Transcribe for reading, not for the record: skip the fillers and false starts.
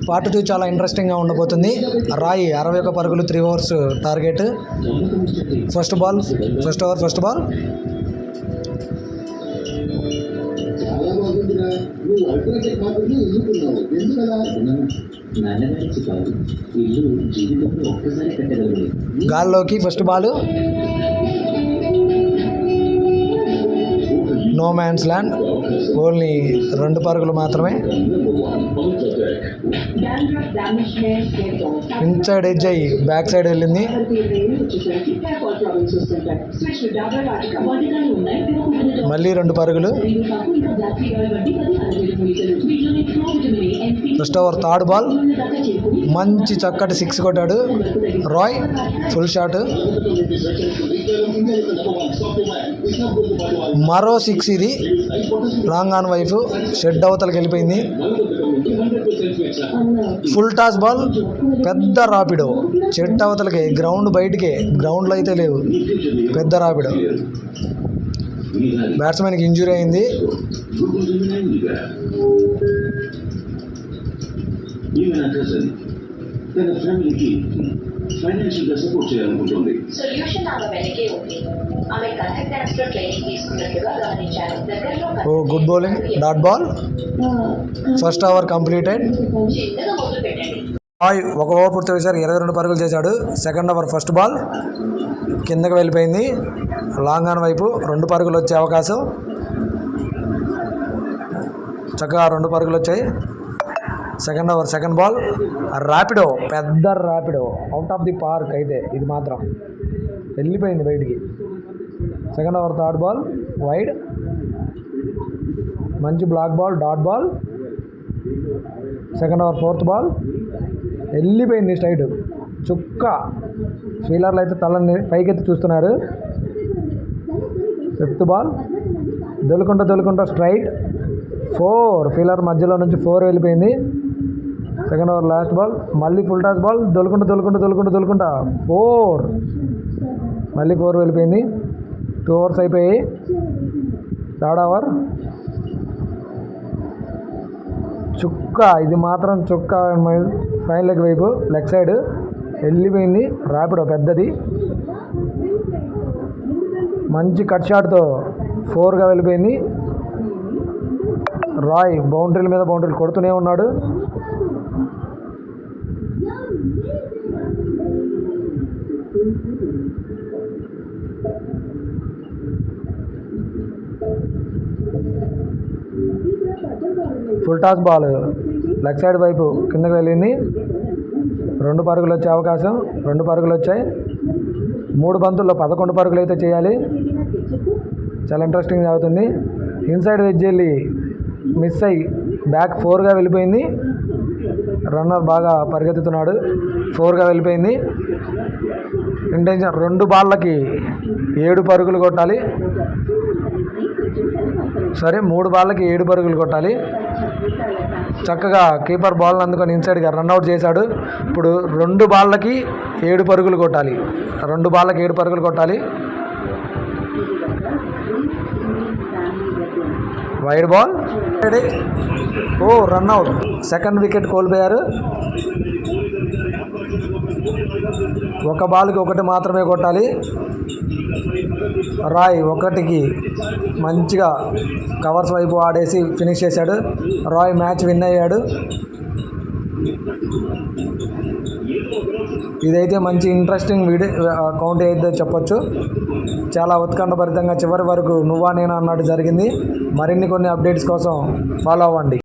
Part 2 చాలా ఇంట్రెస్టింగ్గా ఉండబోతుంది. రాయ్ 61 పరుగులు 3 ఓవర్స్ టార్గెట్. ఫస్ట్ ఓవర్ గాల్లోకి first ball, no man's land, only 2 పరుగులు మాత్రమే. ఇన్సైడ్ ఎడ్జ్ అయ్యి బ్యాక్ సైడ్ వెళ్ళింది. మళ్ళీ 2 పరుగులు. ఫస్ట్ ఓవర్ థర్డ్ బాల్, మంచి చక్కటి 6 కొట్టాడు రాయ్. ఫుల్ షాట్, మరో 6. ఇది లాంగ్ ఆన్ వైపు షెడ్ అవతలకి వెళ్ళిపోయింది. ఫుల్ టాస్ బాల్, పెద్ద రాపిడో షెడ్ అవతలకి, గ్రౌండ్ బయటికే, గ్రౌండ్లో అయితే లేవు. పెద్ద రాపిడో. బ్యాట్స్మెన్కి ఇంజురీ అయింది. Oh good bowling, dot ball. First over completed. Roy 1 over పూర్తి చేశారు, 22 పరుగులు చేశాడు. సెకండ్ ఓవర్ ఫస్ట్ బాల్ కిందకి వెళ్ళిపోయింది. లాంగ్ ఆన్ వైపు 2 పరుగులు వచ్చే అవకాశం. చక్కగా 2 పరుగులు వచ్చాయి. Second over second ball, Rapido, పెద్ద Rapido, out of the park. అయితే ఇది మాత్రం వెళ్ళిపోయింది బయటికి. Second over third ball wide, మంచి block ball, dot ball. Second over fourth ball వెళ్ళిపోయింది స్ట్రైట్, చుక్క. ఫీలర్లు అయితే తలని పైకెత్తి చూస్తున్నారు. ఫిఫ్త్ బాల్ దొలుకుంటా స్ట్రైట్ 4. ఫీలర్ మధ్యలో నుంచి 4 వెళ్ళిపోయింది. సెకండ్ ఓవర్ లాస్ట్ బాల్, మళ్ళీ ఫుల్ టాస్ బాల్, దొలుకుంటా 4. మళ్ళీ 4 వెళ్ళిపోయింది. 2 ఓవర్స్ అయిపోయాయి. థర్డ్ ఓవర్ చుక్క, ఇది మాత్రం చుక్క. ఫైన్ లెగ్ వైపు లెగ్ సైడ్ వెళ్ళిపోయింది. ర్యాపిడో పెద్దది, మంచి కట్ షాట్తో 4గా వెళ్ళిపోయింది. రాయ్ బౌండరీల మీద బౌండరీలు కొడుతూనే ఉన్నాడు. Full toss ball leg side వైపు కిందకి వెళ్ళింది. 2 పరుగులు వచ్చే అవకాశం. 2 పరుగులు వచ్చాయి. 3 బంతుల్లో 11 పరుగులు అయితే చేయాలి. చాలా ఇంట్రెస్టింగ్ అవుతుంది. ఇన్సైడ్ వెజ్ వెళ్ళి మిస్ అయ్యి బ్యాక్ 4గా వెళ్ళిపోయింది. రన్నర్ బాగా పరిగెత్తుతున్నాడు. 4గా వెళ్ళిపోయింది. ఇంటెన్షన్ 2 బాళ్ళకి 7 పరుగులు కొట్టాలి. 3 బాళ్ళకి 7 పరుగులు కొట్టాలి. చక్కగా కీపర్ బాల్ని అందుకొని ఇన్సైడ్గా రన్అట్ చేశాడు. ఇప్పుడు 2 బాళ్ళకి 7 పరుగులు కొట్టాలి. 2 బాళ్ళకి 7 పరుగులు కొట్టాలి. Wide ball, run out. Second wicket కోల్పోయారు. 1 బాల్కి 1 మాత్రమే కొట్టాలి. రాయ్ 1కి మంచిగా కవర్స్ వైపు ఆడేసి ఫినిష్ చేశాడు. రాయ్ మ్యాచ్ విన్ అయ్యాడు. ఇదైతే మంచి ఇంట్రెస్టింగ్ కౌంట్ అయితే చెప్పొచ్చు. చాలా ఉత్కంఠభరితంగా చివరి వరకు నువ్వా నేనా అన్నట్టు జరిగింది. మరిన్ని కొన్ని అప్డేట్స్ కోసం ఫాలో అవ్వండి.